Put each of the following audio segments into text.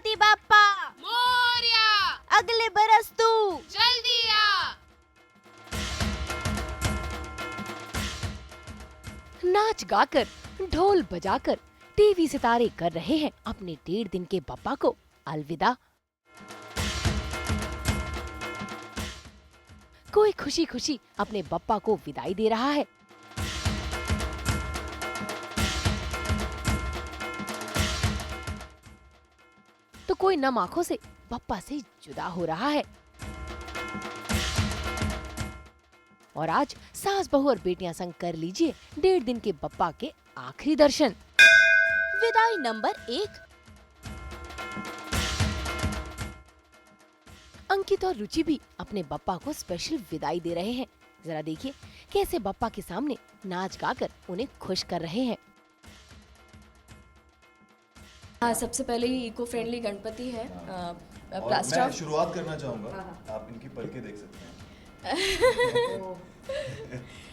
गणपति बाप्पा मोरया, अगले बरस तू जल्दी आ। नाच गाकर, ढोल बजाकर टीवी सितारे कर रहे हैं अपने 1.5 दिन के बप्पा को अलविदा। कोई खुशी खुशी अपने बप्पा को विदाई दे रहा है, तो कोई नम आंखों से बप्पा से जुदा हो रहा है। और आज सास बहू और बेटियां संग कर लीजिए 1.5 दिन के बप्पा के आखिरी दर्शन। विदाई नंबर 1। अंकित और रुचि भी अपने बप्पा को स्पेशल विदाई दे रहे हैं। जरा देखिए कैसे बप्पा के सामने नाच गाकर उन्हें खुश कर रहे हैं। हाँ, सबसे पहले ही इको फ्रेंडली गणपति है। और प्लास्टर मैं ऑफ शुरुआत करना चाहूँगा, आप इनकी पलकें देख सकते हैं।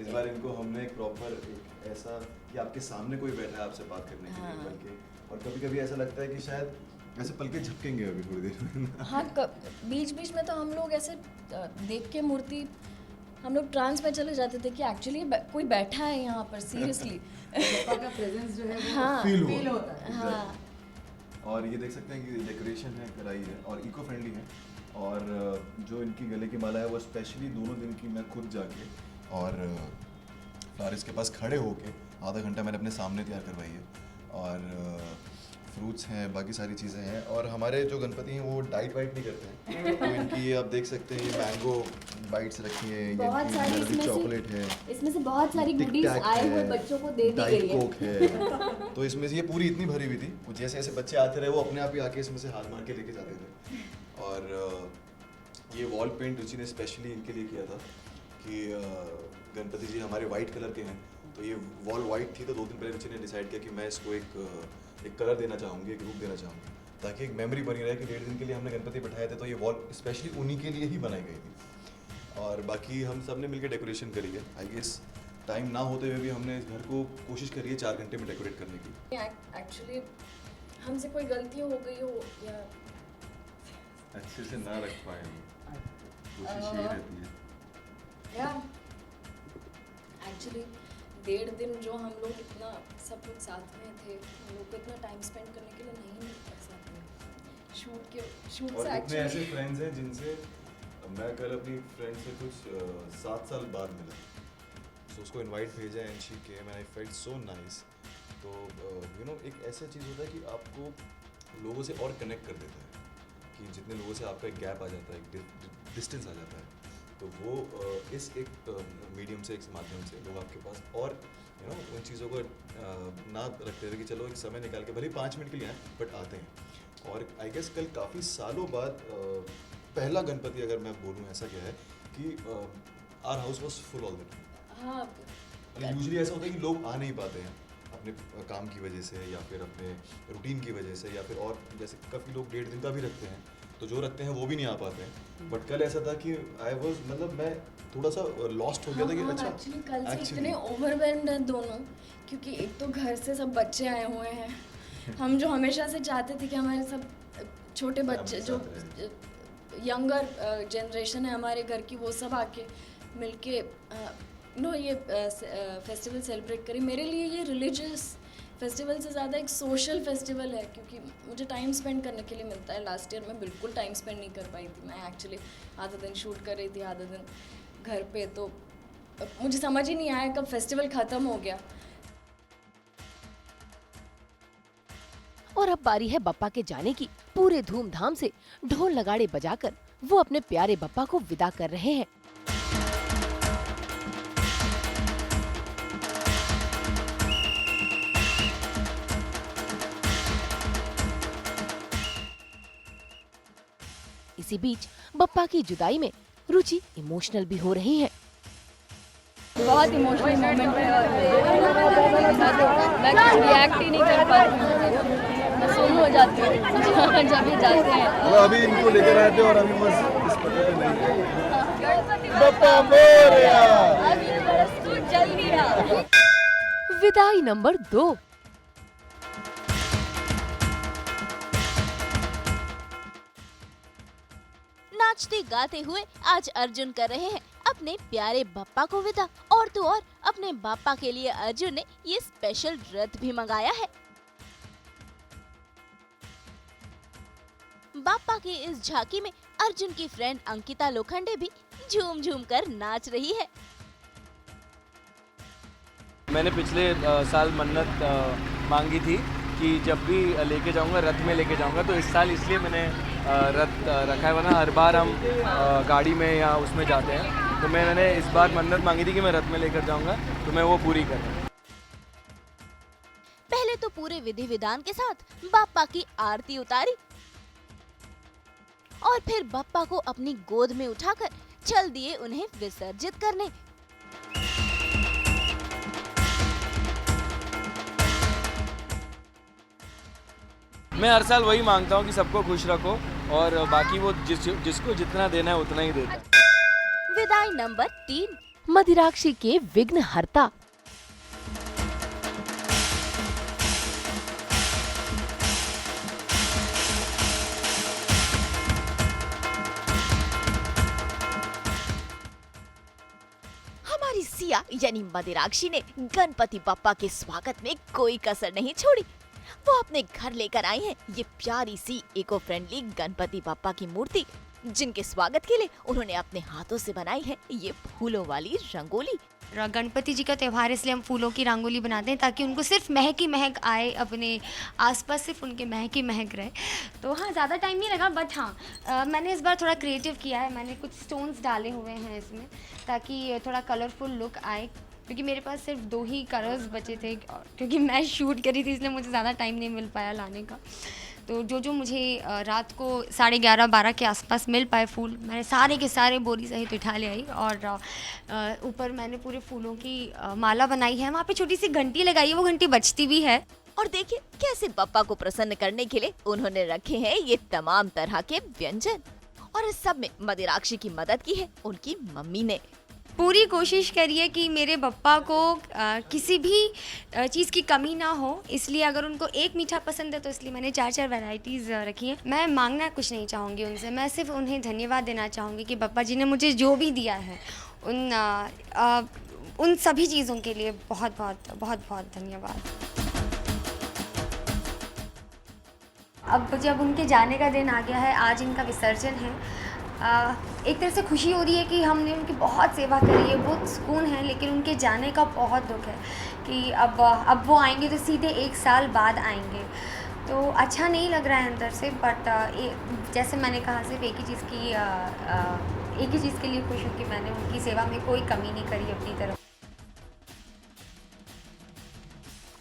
इस बार इनको हमने एक प्रॉपर ऐसा कि आपके सामने कोई बैठा है आपसे बात करने के लिए पलकें, और कभी कभी ऐसा लगता है कि शायद ऐसे पलकें झपकेंगे अभी थोड़ी देर में। हाँ, बीच बीच में तो हम लोग ऐसे देख के मूर्ति हम लोग ट्रांस में चले जाते थे कि एक्चुअली कोई बैठा है यहाँ पर सीरियसली। का प्रेजेंस जो है वो हाँ, फील होता है। हाँ। और ये देख सकते हैं कि डेकोरेशन है, कराई है और इको फ्रेंडली है। और जो इनकी गले की माला है वो स्पेशली दोनों दिन की मैं खुद जाके और फ्लारिस्ट के पास खड़े होके आधा घंटा मैंने अपने सामने तैयार करवाई है। और फ्रूट्स हैं, बाकी सारी चीज़ें हैं। और हमारे जो गणपति हैं वो डाइट वाइट नहीं करते हैं, तो इनकी ये आप देख सकते हैं, ये मैंगो बाइट्स रखी हैं, बहुत सारी ये इसमें से- चॉकलेट है, इसमें से बहुत सारी टिक गुडीज टैक आए हुए है, बच्चों को दे दी डाइट गई है। कोक है। तो इसमें से ये पूरी इतनी भरी हुई थी, वो जैसे जैसे बच्चे आते रहे वो अपने आप ही आके इसमें से हाथ मार के लेके जाते थे। और ये वॉल पेंट रुचि ने स्पेशली इनके लिए किया था कि गणपति जी हमारे वाइट कलर के हैं, तो ये वॉल वाइट थी, तो 2 दिन पहले रुचि ने डिसाइड किया कि मैं इसको एक कलर देना चाहूँगी, एक रूप देना चाहूँगी, ताकि एक मेमोरी बनी रहे कि 1.5 दिन के लिए हमने गणपति बैठाए थे, तो ये वॉल स्पेशली उन्हीं के लिए ही बनाई गई थी। और बाकी हम सब ने मिलकर डेकोरेशन करी है। आई गेस टाइम ना होते हुए भी हमने इस घर को कोशिश करी है 4 घंटे में डेकोरेट करने की। एक्चुअली हमसे कोई गलती हो गई हो या अच्छे से ना रख पाए हम, कोशिश यही रहती है। या एक्चुअली 1.5 दिन जो हम लोग इतना सब लोग साथ में थे, हम लोग को इतना टाइम स्पेंड करने के लिए नहीं मिलता साथ में। शूट और से इतने ऐसे एक्चुअली फ्रेंड्स हैं जिनसे मैं कल अपनी फ्रेंड से कुछ 7 साल बाद मिला, तो उसको इनवाइट भेजा and she came and I felt so nice. तो यू नो एक ऐसा चीज़ होता है कि आपको लोगों से और कनेक्ट कर देता है, कि जितने लोगों से आपका एक गैप आ जाता है, एक डिस्टेंस आ जाता है, तो वो इस एक मीडियम से, एक माध्यम से लोग आपके पास और यू नो उन चीज़ों को ना रखते हुए कि चलो एक समय निकाल के भले 5 मिनट के लिए आए बट आते हैं। और आई गेस कल काफ़ी सालों बाद पहला गणपति अगर मैं बोलूँ ऐसा क्या है कि our house was full all the time. हाँ, यूजुअली ऐसा होता है कि लोग आ नहीं पाते हैं अपने काम की वजह से या फिर अपने रूटीन की वजह से, या फिर और जैसे काफ़ी लोग 1.5 दिन का भी रखते हैं, तो जो रखते हैं वो भी नहीं आ पाते हैं। बट कल ऐसा था कि आई वाज मतलब मैं थोड़ा सा लॉस्ट हो गया था कि अच्छा एक्चुअली कल से actually- इतने ओवरवेल्म्ड हैं दोनों, क्योंकि एक तो घर से सब बच्चे आए हुए हैं। हम जो हमेशा से चाहते थे कि हमारे सब छोटे बच्चे जो यंगर जनरेशन है हमारे घर की, वो सब आके मिलके ये फेस्टिवल सेलिब्रेट करें। मेरे लिए ये रिलीजियस फेस्टिवल से ज़्यादा एक सोशल फेस्टिवल है, क्योंकि मुझे टाइम स्पेंड करने के लिए मिलता है। लास्ट ईयर मैं बिल्कुल टाइम स्पेंड नहीं कर पाई थी। मैं एक्चुअली आधा दिन शूट कर रही थी, आधा दिन घर पे, तो मुझे समझ ही नहीं आया कब फेस्टिवल ख़त्म हो गया। और अब बारी है बप्पा के जाने की। पूरे धूमधाम से ढोल नगाड़े बजाकर वो अपने प्यारे बप्पा को विदा कर रहे हैं। इसी बीच बप्पा की जुदाई में रुचि इमोशनल भी हो रही हैं। बहुत इमोशनल मोमेंट है और मैं कुछ रिएक्ट ही नहीं कर पाती हूँ, मैं सुन हो जाती हूँ जब ये जाते हैं। मतलब अभी इनको लेकर आए थे और अभी बस इस पता नहीं है। बप्पा मोरया। अगले बरस तू जल्दी आ। विदाई नंबर 2। नाचते गाते हुए आज अर्जुन कर रहे हैं अपने प्यारे बप्पा को विदा। और तो और अपने बप्पा के लिए अर्जुन ने ये स्पेशल रथ भी मंगाया है। बप्पा की इस झांकी में अर्जुन की फ्रेंड अंकिता लोखंडे भी झूम झूम कर नाच रही है। मैंने पिछले साल मन्नत मांगी थी कि जब भी लेके जाऊंगा रथ में लेके जाऊंगा, तो इस साल इसलिए मैंने रथ रखा है, वरना हर बार हम गाड़ी में या उसमें जाते हैं। तो मैंने इस बार मन्नत मांगी थी कि मैं रथ में लेकर जाऊंगा, तो मैं वो पूरी कर रहा हूँ। पहले तो पूरे विधि विधान के साथ बप्पा की आरती उतारी और फिर बप्पा को अपनी गोद में उठाकर चल दिए उन्हें विसर्जित करने। मैं हर साल वही मांगता हूँ कि सबको खुश रखो, और बाकी वो जिसको जितना देना है उतना ही देता है। विदाई नंबर 3। मदिराक्षी के विघ्न हरता। हमारी सिया यानी मदिराक्षी ने गणपति बप्पा के स्वागत में कोई कसर नहीं छोड़ी। वो अपने घर लेकर आई हैं ये प्यारी सी इको फ्रेंडली गणपति बप्पा की मूर्ति, जिनके स्वागत के लिए उन्होंने अपने हाथों से बनाई है ये फूलों वाली रंगोली। गणपति जी का त्यौहार इसलिए हम फूलों की रंगोली बनाते हैं ताकि उनको सिर्फ महक ही महक आए, अपने आसपास सिर्फ उनके महक ही महक रहे। तो हाँ, ज़्यादा टाइम नहीं लगा, बट हाँ मैंने इस बार थोड़ा क्रिएटिव किया है। मैंने कुछ स्टोन्स डाले हुए हैं इसमें ताकि थोड़ा कलरफुल लुक आए, क्योंकि मेरे पास सिर्फ 2 ही कलर्स बचे थे, क्योंकि मैं शूट करी थी इसलिए मुझे ज़्यादा टाइम नहीं मिल पाया लाने का। तो जो मुझे रात को 11:30-12 के आसपास मिल पाए फूल, मैंने सारे के सारे बोरी सहित उठा ले आई और ऊपर मैंने पूरे फूलों की माला बनाई है। वहाँ पे छोटी सी घंटी लगाई है, वो घंटी बजती भी है। और देखिए कैसे बप्पा को प्रसन्न करने के लिए उन्होंने रखे हैं ये तमाम तरह के व्यंजन, और इस सब में मदिराक्षी की मदद की है उनकी मम्मी ने। पूरी कोशिश करिए कि मेरे बप्पा को किसी भी चीज़ की कमी ना हो, इसलिए अगर उनको एक मीठा पसंद है तो इसलिए मैंने 4 वैरायटीज़ रखी हैं। मैं मांगना कुछ नहीं चाहूँगी उनसे, मैं सिर्फ उन्हें धन्यवाद देना चाहूँगी कि बप्पा जी ने मुझे जो भी दिया है उन सभी चीज़ों के लिए बहुत बहुत बहुत बहुत धन्यवाद। अब जब उनके जाने का दिन आ गया है, आज इनका विसर्जन है, एक तरह से खुशी हो रही है कि हमने उनकी बहुत सेवा करी है, बहुत सुकून है, लेकिन उनके जाने का बहुत दुख है कि अब वो आएंगे तो सीधे 1 साल बाद आएंगे। तो अच्छा नहीं लग रहा है अंदर से, बट जैसे मैंने कहा सिर्फ एक ही चीज़ के लिए खुश हूँ कि मैंने उनकी सेवा में कोई कमी नहीं करी अपनी तरफ।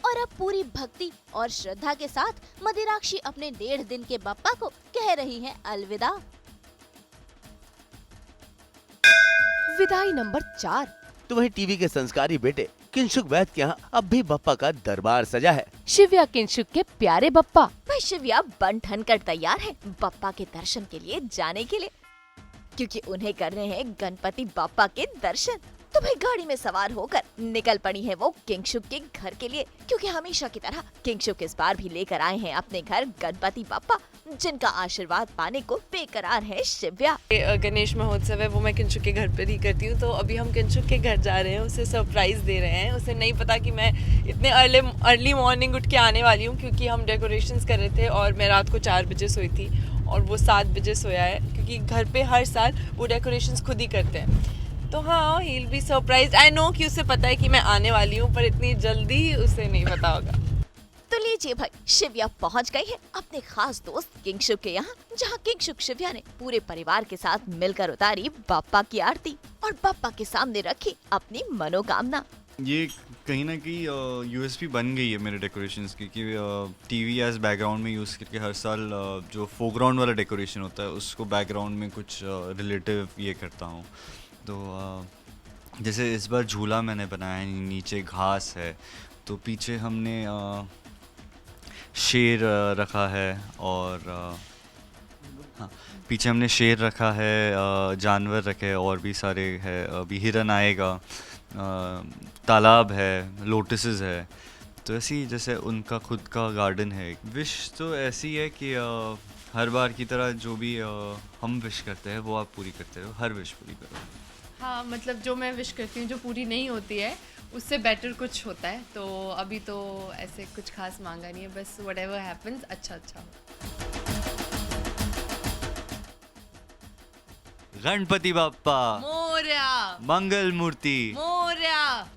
और अब पूरी भक्ति और श्रद्धा के साथ मदिराक्षी अपने 1.5 दिन के बप्पा को कह रही हैं अलविदा। विदाई नंबर 4। तो वही टीवी के संस्कारी बेटे किंशुक वैद के यहाँ अब भी बप्पा का दरबार सजा है। शिव्या किंशुक के प्यारे बप्पा। भाई शिव्या बन ठन कर तैयार है बप्पा के दर्शन के लिए जाने के लिए, क्योंकि उन्हें करने हैं गणपति बप्पा के दर्शन। तो भाई गाड़ी में सवार होकर निकल पड़ी है वो किंशुक के घर के लिए, क्योंकि हमेशा की तरह किंशुक इस बार भी लेकर आए हैं अपने घर गणपति बप्पा, जिनका आशीर्वाद पाने को बेकरार है शिव्या। गणेश महोत्सव है वो मैं किंशुक के घर पर ही करती हूँ, तो अभी हम किंशुक के घर जा रहे हैं, उसे सरप्राइज दे रहे हैं। उसे नहीं पता कि मैं इतने अर्ली मॉर्निंग उठ के आने वाली हूँ, क्योंकि हम डेकोरेशंस कर रहे थे और मैं रात को 4 बजे सोई थी और वो 7 बजे सोया है, क्योंकि घर पे हर साल वो डेकोरेशंस खुद ही करते हैं। तो हाँ, he will be surprised. I know कि उसे पता है कि मैं आने वाली हूँ, पर इतनी जल्दी उसे नहीं पता होगा। तो लीजिए भाई, शिव्या पहुंच गई है अपने खास दोस्त किंशुक के यहाँ, जहाँ किंशुक शिव्या ने पूरे परिवार के साथ मिलकर उतारी बप्पा की आरती और बप्पा के सामने रखी अपनी मनोकामना। ये कहीं ना कहीं यूएसपी बन गई है मेरे डेकोरेशंस की, कि टीवी एज बैकग्राउंड में यूज़ करके हर साल जो फोरग्राउंड वाला डेकोरेशन होता है उसको बैकग्राउंड में कुछ रिलेटिव ये करता हूँ। तो जैसे इस बार झूला मैंने बनाया है, नीचे घास है, तो पीछे हमने शेर रखा है, और हाँ, पीछे हमने शेर रखा है, जानवर रखे, और भी सारे है, अभी हिरन आएगा, तालाब है, लोटसेस है। तो ऐसी जैसे उनका खुद का गार्डन है। विश तो ऐसी है कि हर बार की तरह जो भी हम विश करते हैं वो आप पूरी करते रहो, हर विश पूरी करो। हाँ, मतलब जो मैं विश करती हूँ जो पूरी नहीं होती है उससे बेटर कुछ होता है, तो अभी तो ऐसे कुछ खास मांगा नहीं है, बस व्हाटएवर हैपेंस अच्छा हो। गणपति बाप्पा मोरया, मंगल मूर्ति मोरया।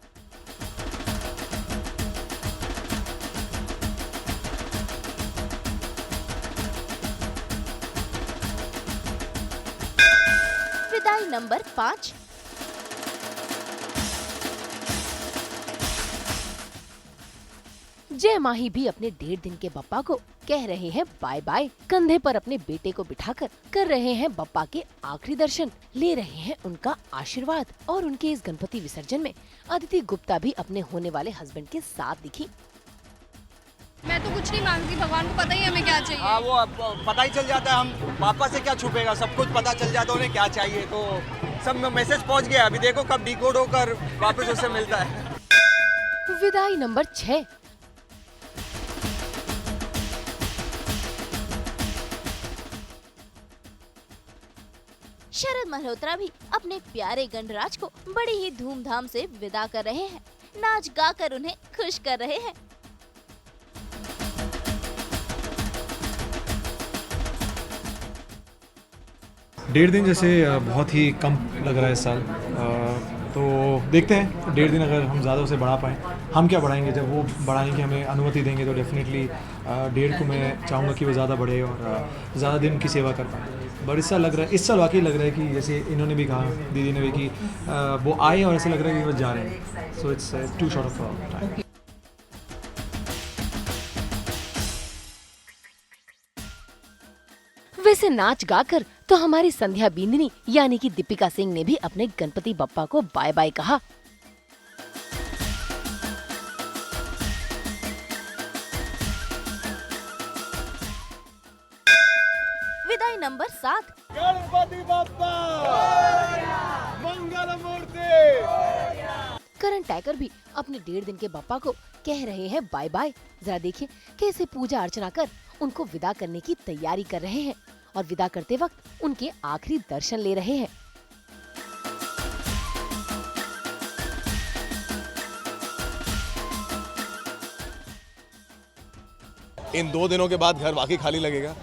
विदाई नंबर 5। जय माही भी अपने 1.5 दिन के बप्पा को कह रहे हैं बाय बाय। कंधे पर अपने बेटे को बिठाकर कर रहे हैं बप्पा के आखिरी दर्शन, ले रहे हैं उनका आशीर्वाद। और उनके इस गणपति विसर्जन में अदिति गुप्ता भी अपने होने वाले हस्बैंड के साथ दिखी। मैं तो कुछ नहीं मांगती, भगवान को पता ही हमें क्या चाहिए। हाँ, वो पता ही चल जाता है, हम पापा से क्या छुपेगा, सब कुछ पता चल जाता है उन्हें क्या चाहिए, तो सब मैसेज पहुंच गया। अभी देखो कब डिकोड होकर वापस उससे मिलता है। विदाई नंबर 6। शरद मल्होत्रा भी अपने प्यारे गणराज को बड़ी ही धूमधाम से विदा कर रहे हैं, नाच गाकर उन्हें खुश कर रहे हैं। डेढ़ दिन जैसे बहुत ही कम लग रहा है इस साल, तो देखते हैं 1.5 दिन अगर हम ज़्यादा उसे बढ़ा पाएँ। हम क्या बढ़ाएंगे, जब वो बढ़ाने की हमें अनुमति देंगे तो डेफिनेटली 1.5 को मैं चाहूँगा कि वो ज़्यादा बढ़े और ज़्यादा दिन उनकी सेवा कर पाएँ। बट इस साल वाकई लग रहा है कि जैसे इन्होंने भी कहा, दीदी ने भी, कि वो आए और ऐसा लग रहा है कि वो जा रहे हैं। So it's too short of time. वैसे नाच गाकर तो हमारी संध्या बिंदनी यानी कि दीपिका सिंह ने भी अपने गणपति बप्पा को बाय बाय कहा। विदाई नंबर 7। गणपति बाप्पा मंगल मूर्ति। करण टैकर भी अपने 1.5 दिन के बप्पा को कह रहे हैं बाय बाय। जरा देखिए कैसे पूजा अर्चना कर उनको विदा करने की तैयारी कर रहे हैं और विदा करते वक्त उनके आखिरी दर्शन ले रहे हैं। इन 2 दिनों के बाद घर वाकई खाली लगेगा,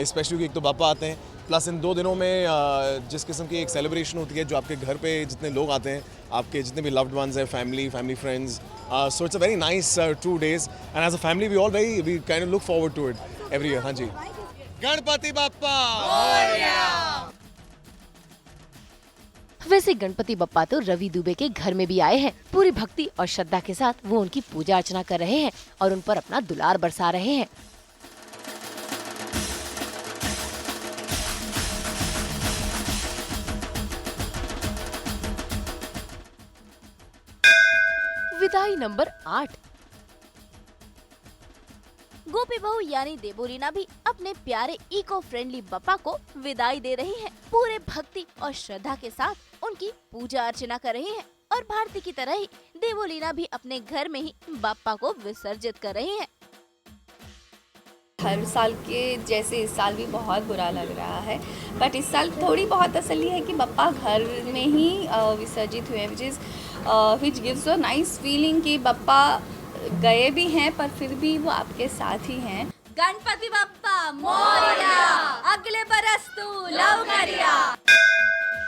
स्पेशली कि एक तो पापा आते हैं, प्लस इन 2 दिनों में जिस किस्म की एक सेलिब्रेशन होती है, जो आपके घर पे जितने लोग आते हैं, आपके जितने भी लव्ड वंस हैं, family friends, so it's a very nice 2 days and as a family we kind of look forward to it every year. हाँ जी, गणपति बाप्पा। वैसे गणपति बप्पा तो रवि दुबे के घर में भी आए हैं। पूरी भक्ति और श्रद्धा के साथ वो उनकी पूजा अर्चना कर रहे हैं और उन पर अपना दुलार बरसा रहे हैं। विदाई नंबर 8। गोपी बहू यानी देवोलीना भी अपने प्यारे इको फ्रेंडली बप्पा को विदाई दे रही हैं। पूरे भक्ति और श्रद्धा के साथ उनकी पूजा अर्चना कर रही हैं और भारती की तरह ही देवोलीना भी अपने घर में ही बप्पा को विसर्जित कर रही हैं। हर साल के जैसे इस साल भी बहुत बुरा लग रहा है, बट इस साल थोड़ी बहुत तसल्ली है कि बप्पा घर में ही विसर्जित हुए, which gives a nice feeling कि बप्पा गए भी हैं पर फिर भी वो आपके साथ ही हैं। गणपति बप्पा मोरया, अगले बरस तू लवकरिया।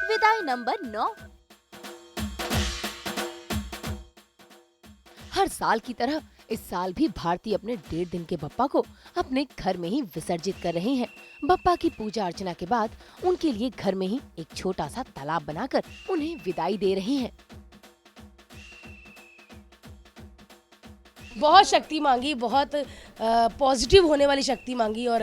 विदाई नंबर 9। हर साल की तरह इस साल भी भारती अपने 1.5 दिन के बप्पा को अपने घर में ही विसर्जित कर रहे हैं। बप्पा की पूजा अर्चना के बाद उनके लिए घर में ही एक छोटा सा तालाब बनाकर उन्हें विदाई दे रहे हैं। बहुत शक्ति मांगी, बहुत पॉजिटिव होने वाली शक्ति मांगी और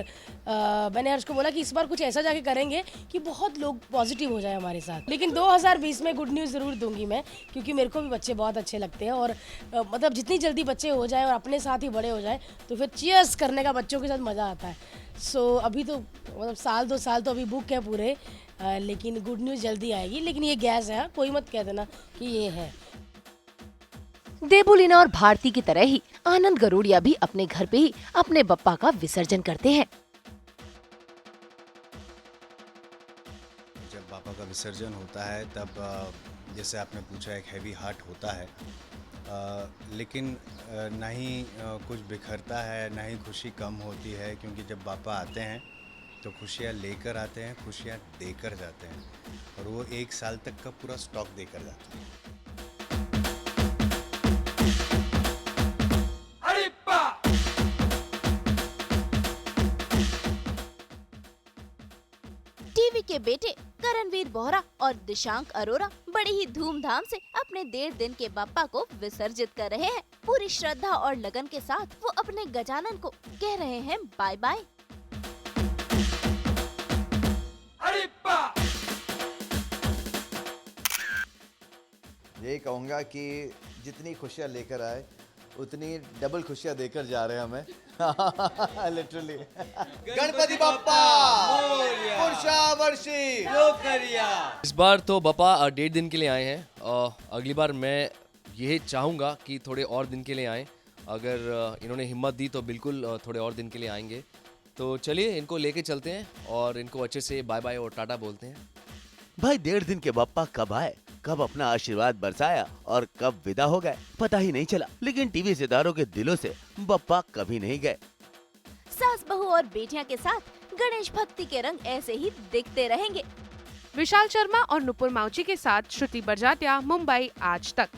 मैंने हर्ष को बोला कि इस बार कुछ ऐसा जाके करेंगे कि बहुत लोग पॉजिटिव हो जाए हमारे साथ। लेकिन 2020 में गुड न्यूज़ ज़रूर दूंगी मैं, क्योंकि मेरे को भी बच्चे बहुत अच्छे लगते हैं और मतलब जितनी जल्दी बच्चे हो जाए और अपने साथ ही बड़े हो जाए तो फिर चीयर्स करने का बच्चों के साथ मज़ा आता है। सो अभी तो मतलब 1-2 साल तो अभी बुक है पूरे, लेकिन गुड न्यूज़ जल्दी आएगी। लेकिन ये गैस है, कोई मत कह देना कि ये है। देवोलीना और भारती की तरह ही आनंद गरुड़िया भी अपने घर पे ही अपने बप्पा का विसर्जन करते हैं। पापा का विसर्जन होता है तब जैसे आपने पूछा एक हैवी हार्ट होता है, लेकिन ना ही कुछ बिखरता है ना ही खुशी कम होती है, क्योंकि जब पापा आते हैं तो खुशियाँ लेकर आते हैं, खुशियाँ देकर जाते हैं और वो 1 साल तक का पूरा स्टॉक देकर जाते हैं। टीवी के बेटे करणवीर बोहरा और दिशांक अरोरा बड़ी ही धूमधाम से अपने 1.5 दिन के बप्पा को विसर्जित कर रहे हैं। पूरी श्रद्धा और लगन के साथ वो अपने गजानन को कह रहे हैं बाय बाय। यही कहूँगा कि जितनी खुशियाँ लेकर आए उतनी डबल खुशियाँ देकर जा रहे हैं हमें। लिटरली गणपति बप्पा वर्षी इस बार तो बप्पा 1.5 दिन के लिए आए हैं। अगली बार मैं यही चाहूँगा कि थोड़े और दिन के लिए आएँ। अगर इन्होंने हिम्मत दी तो बिल्कुल थोड़े और दिन के लिए आएंगे। तो चलिए इनको लेके चलते हैं और इनको अच्छे से बाय बाय और टाटा बोलते हैं। भाई 1.5 दिन के बप्पा कब आए, कब अपना आशीर्वाद बरसाया और कब विदा हो गए पता ही नहीं चला, लेकिन टीवी सितारों के दिलों से बप्पा कभी नहीं गए। सास बहू और बेटियां के साथ गणेश भक्ति के रंग ऐसे ही दिखते रहेंगे। विशाल शर्मा और नुपुर माउची के साथ श्रुति बरजात्या, मुंबई आज तक।